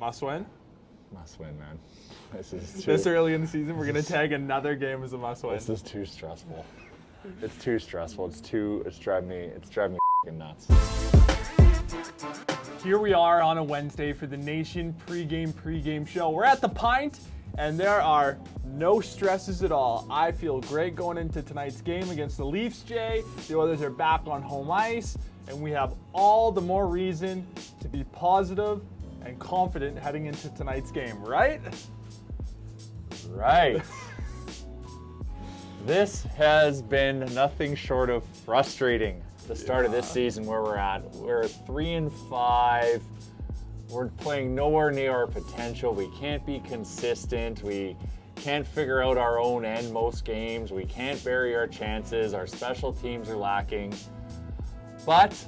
Must win? Must win, man. This early in the season, we're going to tag another game as a must win. This is too stressful. It's too stressful. It's driving me f***ing nuts. Here we are on a Wednesday for the Nation pregame show. We're at the Pint, and there are no stresses at all. I feel great going into tonight's game against the Leafs, Jay. The Oilers are back on home ice, and we have all the more reason to be positive and confident heading into tonight's game, right? Right. This has been nothing short of frustrating. The start of this season where we're at. We're 3-5. We're playing nowhere near our potential. We can't be consistent. We can't figure out our own end most games. We can't bury our chances. Our special teams are lacking. But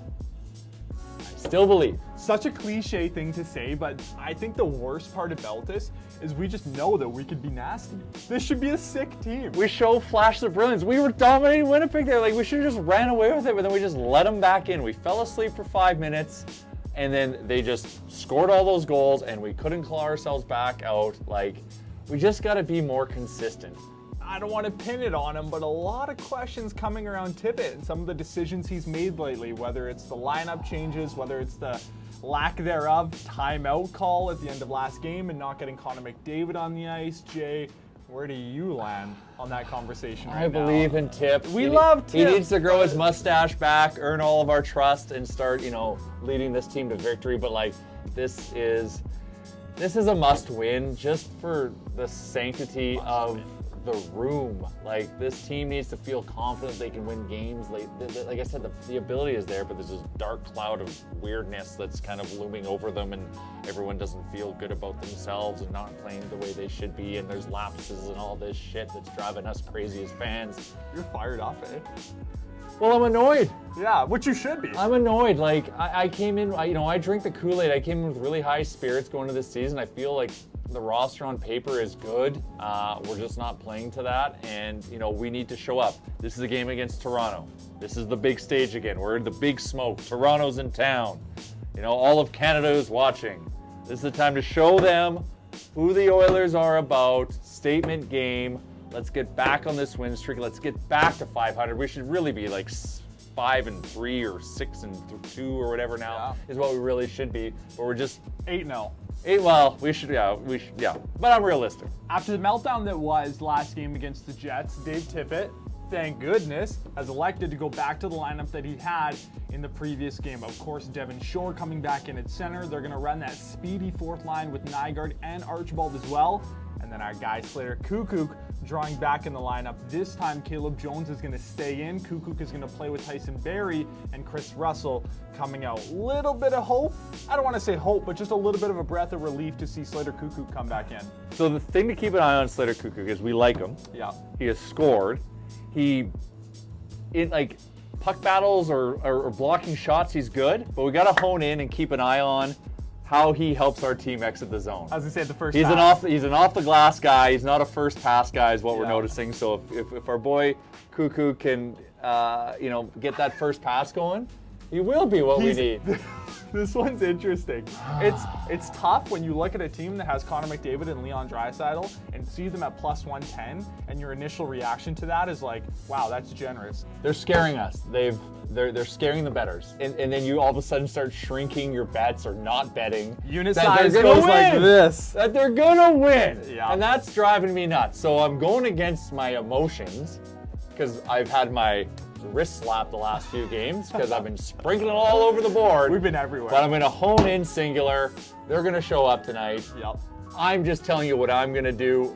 I still believe. Such a cliche thing to say, but I think the worst part about this is we just know that we could be nasty. This should be a sick team. We show flashes of brilliance. We were dominating Winnipeg there. Like, we should have just ran away with it, but then we just let them back in. We fell asleep for 5 minutes, and then they just scored all those goals, and we couldn't claw ourselves back out. Like, we just got to be more consistent. I don't want to pin it on him, but a lot of questions coming around Tippett and some of the decisions he's made lately, whether it's the lineup changes, whether it's the lack thereof timeout call at the end of last game and not getting Connor McDavid on the ice. Jay, where do you land on that conversation right now? I believe in Tip. We love Tip. He needs to grow his mustache back, earn all of our trust, and start, leading this team to victory. But like, this is a must-win just for the sanctity of the room. Like, this team needs to feel confident they can win games. Like I said, the ability is there, but there's this dark cloud of weirdness that's kind of looming over them, and everyone doesn't feel good about themselves and not playing the way they should be, and there's lapses and all this shit that's driving us crazy as fans. You're fired up, eh? Well, I'm annoyed. Yeah, which you should be. I'm annoyed. Like, I came in, I drink the Kool-Aid. I came in with really high spirits going into this season. I feel like the roster on paper is good. We're just not playing to that, and we need to show up. This is a game against Toronto. This is the big stage again. We're in the big smoke. Toronto's in town. All of Canada is watching. This is the time to show them who the Oilers are about. Statement game. Let's get back on this win streak. Let's get back to 500. We should really be like 5-3 or 6-2 or whatever now is what we really should be. But we're just 8-0. Well, we should. But I'm realistic. After the meltdown that was last game against the Jets, Dave Tippett, thank goodness, has elected to go back to the lineup that he had in the previous game. Of course, Devin Shore coming back in at center. They're going to run that speedy fourth line with Nygaard and Archibald as well. And then our guy Slater Kukuk drawing back in the lineup. This time, Caleb Jones is going to stay in. Kukuk is going to play with Tyson Barrie and Chris Russell coming out. Little bit of hope. I don't want to say hope, but just a little bit of a breath of relief to see Slater Kukuk come back in. So the thing to keep an eye on Slater Kukuk is we like him. Yeah. He has scored. Puck battles or blocking shots, he's good. But we got to hone in and keep an eye on how he helps our team exit the zone. As I said, the first he's half. He's an off the glass guy. He's not a first pass guy, is what we're noticing. So if our boy Cuckoo can get that first pass going, he will be what we need. This one's interesting. It's tough when you look at a team that has Connor McDavid and Leon Draisaitl and see them at plus 110, and your initial reaction to that is like, wow, that's generous. They're scaring us. They're scaring the bettors. And then you all of a sudden start shrinking your bets or not betting. Unit size goes like this. That they're gonna win. Yeah. And that's driving me nuts. So I'm going against my emotions because I've had my wrist slap the last few games because I've been sprinkling all over the board. We've been everywhere. But I'm going to hone in singular. They're going to show up tonight. Yep. I'm just telling you what I'm going to do.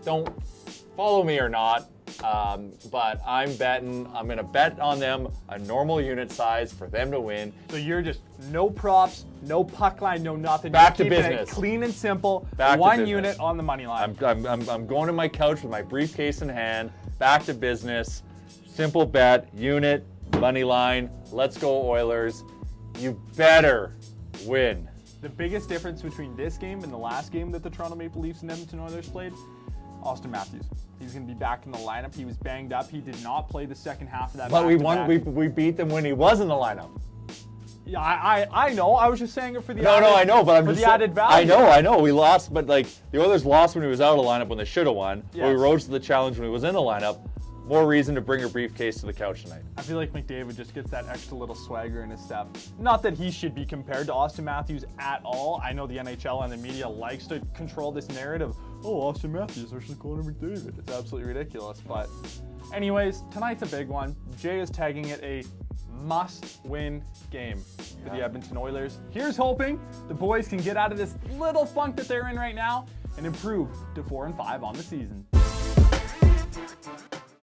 Don't follow me or not. But I'm going to bet on them a normal unit size for them to win. So you're just no props, no puck line, no nothing. Back You're to keeping business. It clean and simple. Back to One business. unit on the money line. I'm going to my couch with my briefcase in hand. Back to business. Simple bet, unit, money line. Let's go Oilers. You better win. The biggest difference between this game and the last game that the Toronto Maple Leafs and Edmonton Oilers played, Austin Matthews. He's going to be back in the lineup. He was banged up. He did not play the second half of that. But we won. We beat them when he was in the lineup. Yeah, I know. I was just saying it for the No, added, I know, but I'm for just the added value. I know. We lost, but like the Oilers lost when he was out of the lineup when they should have won. But we Yes. rose to the challenge when he was in the lineup. More reason to bring your briefcase to the couch tonight. I feel like McDavid just gets that extra little swagger in his step. Not that he should be compared to Austin Matthews at all. I know the NHL and the media likes to control this narrative. Oh, Austin Matthews versus Connor McDavid. It's absolutely ridiculous. But anyways, tonight's a big one. Jay is tagging it a must-win game for the Edmonton Oilers. Here's hoping the boys can get out of this little funk that they're in right now and improve to 4-5 on the season.